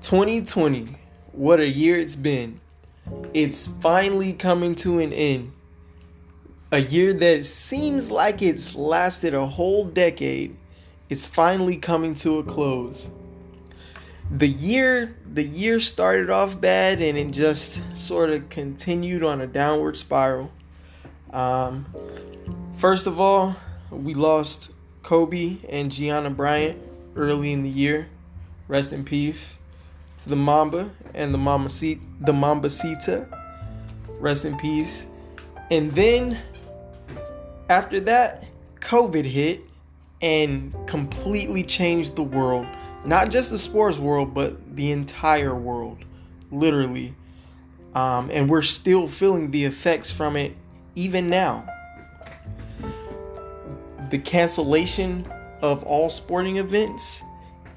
2020, what a year it's been. It's finally coming to an end. A year that seems like it's lasted a whole decade. It's finally coming to a close. The year started off bad and it just sort of continued on a downward spiral. First of all, we lost Kobe and Gigi Bryant early in the year. Rest in peace to the Mamba and the Mambacita. Rest in peace. And then after that, COVID hit and completely changed the world. Not just the sports world, but the entire world. Literally. And we're still feeling the effects from it even now. The cancellation of all sporting events,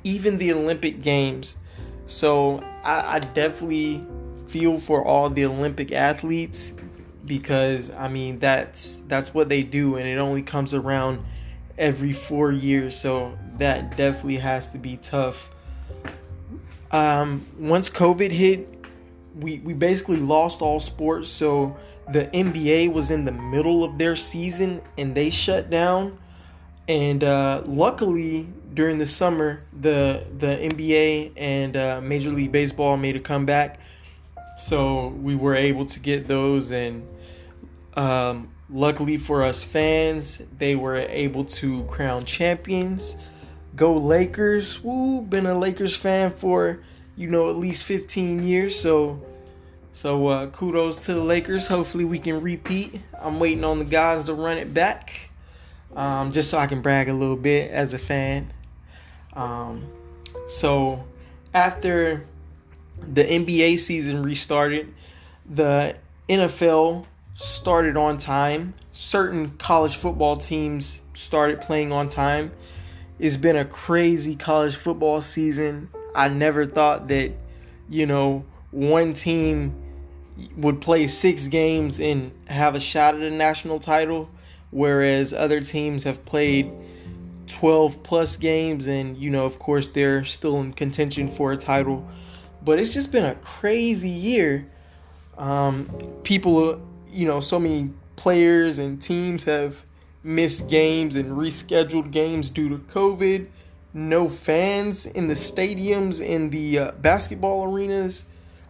even the Olympic Games. So I definitely feel for all the Olympic athletes because, I mean, that's what they do, and it only comes around every 4 years. So that definitely has to be tough. Once COVID hit, we basically lost all sports. So the NBA was in the middle of their season and they shut down. And luckily, during the summer, the NBA and Major League Baseball made a comeback. So we were able to get those. And luckily for us fans, they were able to crown champions. Go Lakers. Woo, been a Lakers fan for, at least 15 years. So kudos to the Lakers. Hopefully we can repeat. I'm waiting on the guys to run it back. Just so I can brag a little bit as a fan. So after the NBA season restarted, the NFL started on time. Certain college football teams started playing on time. It's been a crazy college football season. I never thought that, one team would play 6 games and have a shot at a national title, whereas other teams have played 12 plus games and, of course, they're still in contention for a title. But it's just been a crazy year. People, so many players and teams have missed games and rescheduled games due to COVID. No fans in the stadiums, in the basketball arenas.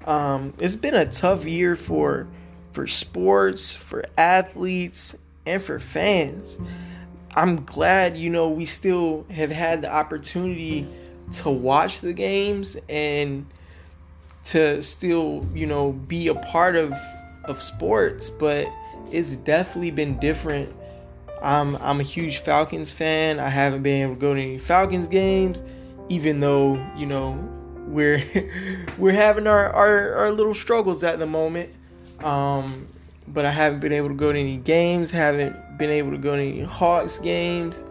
It's been a tough year for sports, for athletes, and for fans. I'm glad, we still have had the opportunity to watch the games and to still, be a part of sports, but it's definitely been different. I'm a huge Falcons fan. I haven't been able to go to any Falcons games, even though, we're having our little struggles at the moment. But I haven't been able to go to any games, haven't been able to go to any Hawks games.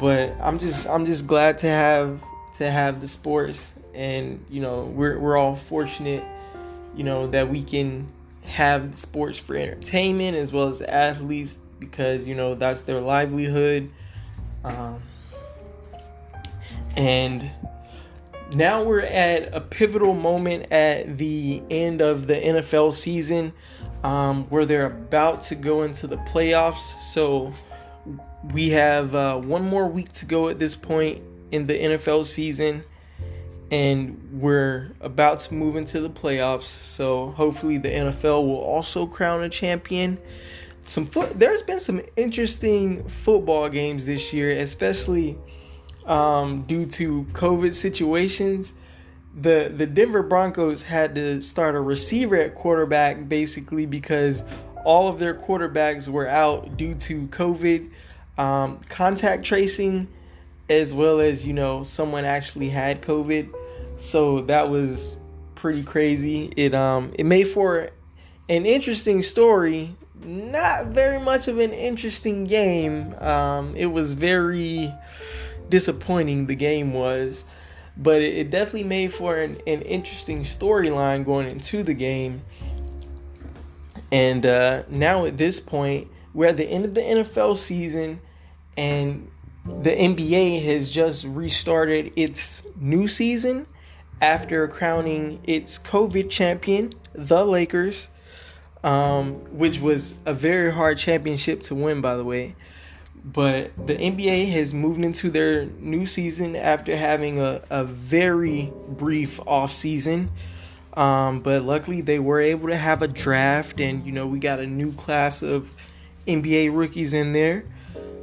But I'm just glad to have the sports, and we're all fortunate, that we can have the sports for entertainment as well as the athletes, because that's their livelihood. And now we're at a pivotal moment at the end of the NFL season, where they're about to go into the playoffs. So we have 1 more week to go at this point in the NFL season, and we're about to move into the playoffs. So hopefully the NFL will also crown a champion. There's been some interesting football games this year, especially due to COVID situations. The Denver Broncos had to start a receiver at quarterback, basically because all of their quarterbacks were out due to COVID contact tracing, as well as someone actually had COVID. So that was pretty crazy. It made for an interesting story. Not very much of an interesting game. It was very disappointing, the game was, but it definitely made for an interesting storyline going into the game. And now at this point, we're at the end of the NFL season, and the NBA has just restarted its new season, after crowning its COVID champion, the Lakers, which was a very hard championship to win, by the way. But the NBA has moved into their new season after having a very brief off season. But luckily they were able to have a draft, and we got a new class of NBA rookies in there.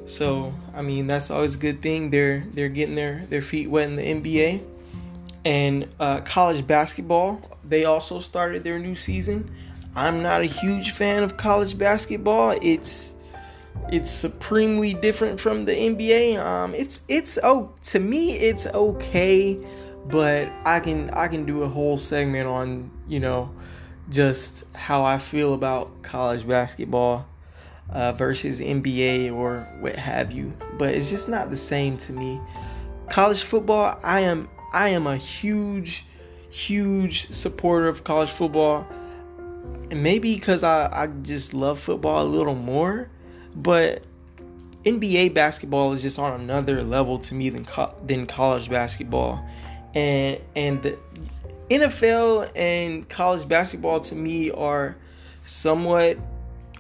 So I mean, that's always a good thing. They're getting their feet wet in the NBA. And college basketball, they also started their new season. I'm not a huge fan of college basketball. It's supremely different from the NBA. To me it's okay, but I can do a whole segment on just how I feel about college basketball versus NBA or what have you. But it's just not the same to me. College football, I am a huge supporter of college football, and maybe because I just love football a little more. But NBA basketball is just on another level to me than college basketball, and the NFL and college basketball to me are somewhat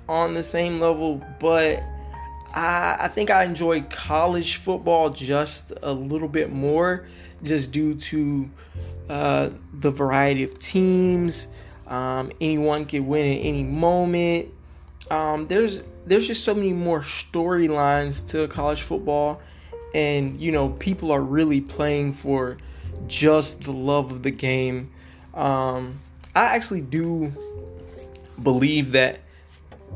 on the same level. But I think I enjoy college football just a little bit more, just due to the variety of teams. Anyone can win at any moment. There's just so many more storylines to college football, and people are really playing for just the love of the game. I actually do believe that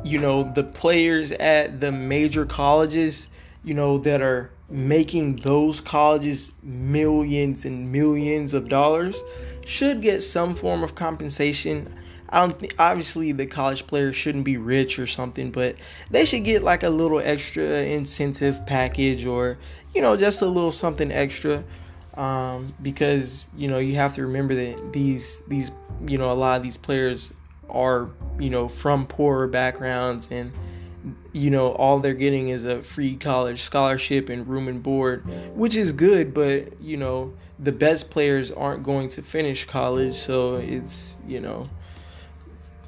the players at the major colleges that are making those colleges millions and millions of dollars should get some form of compensation. I don't think, obviously the college players shouldn't be rich or something, but they should get like a little extra incentive package, or just a little something extra, because you have to remember that these a lot of these players are from poorer backgrounds, and all they're getting is a free college scholarship and room and board, which is good, but the best players aren't going to finish college, so it's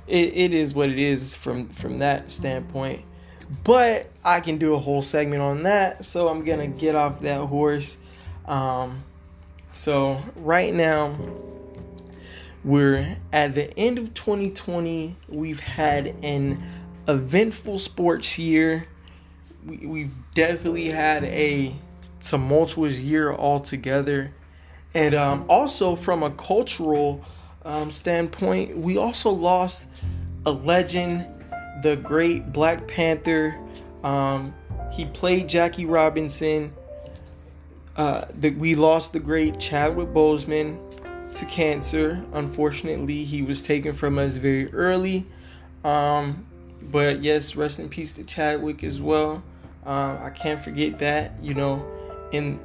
it is what it is from that standpoint. But I can do a whole segment on that, so I'm gonna get off that horse. So right now we're at the end of 2020. We've had an eventful sports year. We've definitely had a tumultuous year altogether. And also from a cultural standpoint, we also lost a legend, the great Black Panther. He played Jackie Robinson. We lost the great Chadwick Boseman to cancer. Unfortunately, he was taken from us very early. But yes, rest in peace to Chadwick as well. I can't forget that, and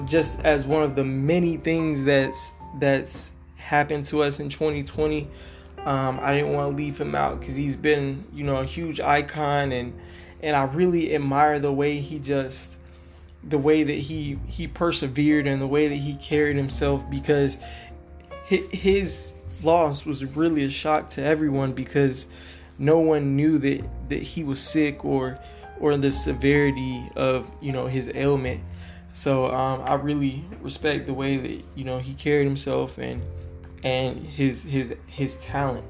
just as one of the many things that's happened to us in 2020. I didn't want to leave him out because he's been, a huge icon, and I really admire the way that he persevered and the way that he carried himself, because his loss was really a shock to everyone, because no one knew that he was sick or the severity of his ailment. So I really respect the way that he carried himself and his talent.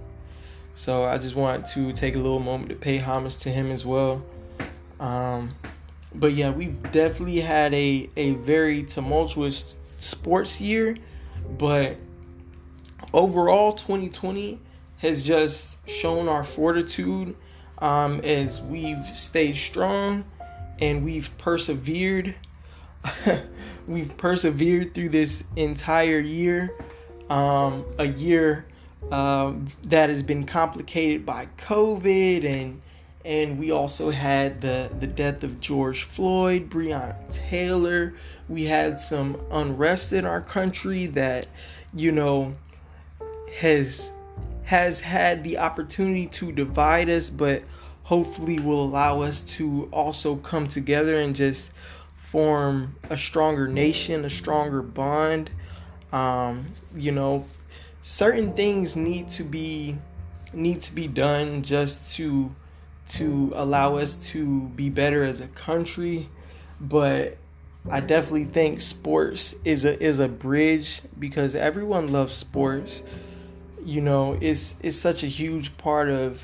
So I just wanted to take a little moment to pay homage to him as well. But yeah, we've definitely had a very tumultuous sports year, but overall 2020 has just shown our fortitude, as we've stayed strong and we've persevered. We've persevered through this entire year, a year that has been complicated by COVID, and we also had the death of George Floyd, Breonna Taylor. We had some unrest in our country that has had the opportunity to divide us, but hopefully will allow us to also come together and just form a stronger nation, a stronger bond. You know, certain things need to be done just to allow us to be better as a country. But I definitely think sports is a bridge, because everyone loves sports. You know, it's such a huge part of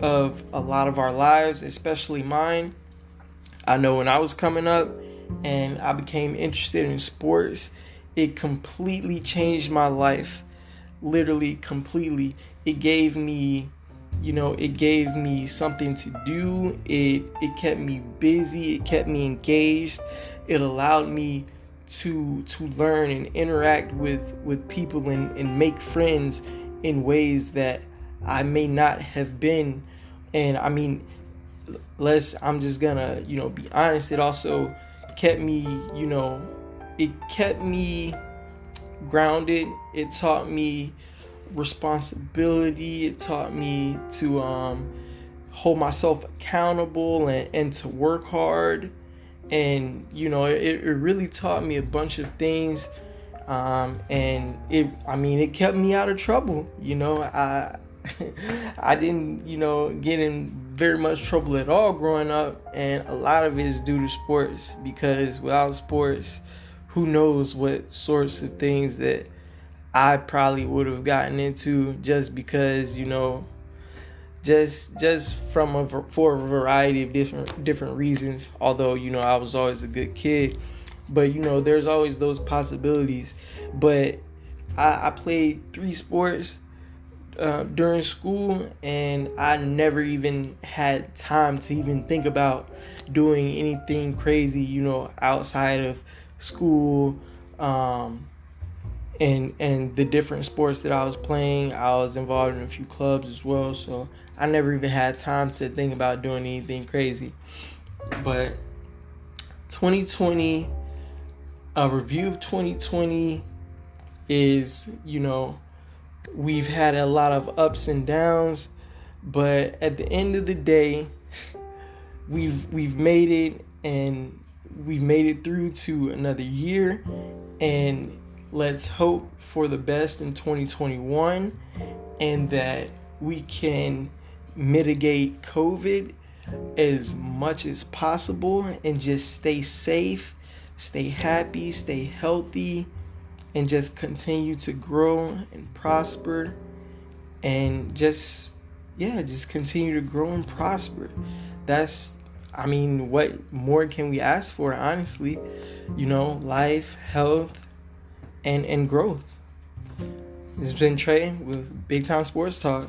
a lot of our lives, especially mine. I know when I was coming up and I became interested in sports, it completely changed my life. Literally completely. It gave me, it gave me something to do. It kept me busy, it kept me engaged. It allowed me to learn and interact with people and make friends in ways that I may not have been. And I mean, I'm just gonna, be honest. It also kept me, it kept me grounded. It taught me responsibility. It taught me to hold myself accountable and to work hard. And it really taught me a bunch of things. And it kept me out of trouble. I didn't, get in very much trouble at all growing up, and a lot of it is due to sports, because without sports, who knows what sorts of things that I probably would have gotten into, just because, just for a variety of different reasons. Although, I was always a good kid, but there's always those possibilities. But I played 3 sports during school, and I never even had time to even think about doing anything crazy, outside of school. And the different sports that I was playing, I was involved in a few clubs as well, so I never even had time to think about doing anything crazy. But 2020, a review of 2020 is, we've had a lot of ups and downs, but at the end of the day, we've made it, and we've made it through to another year. And let's hope for the best in 2021, and that we can mitigate COVID as much as possible and just stay safe, stay happy, stay healthy, and just continue to grow and prosper, and just continue to grow and prosper. What more can we ask for, honestly? Life, health, and growth. This has been Trey with Big Time Sports Talk.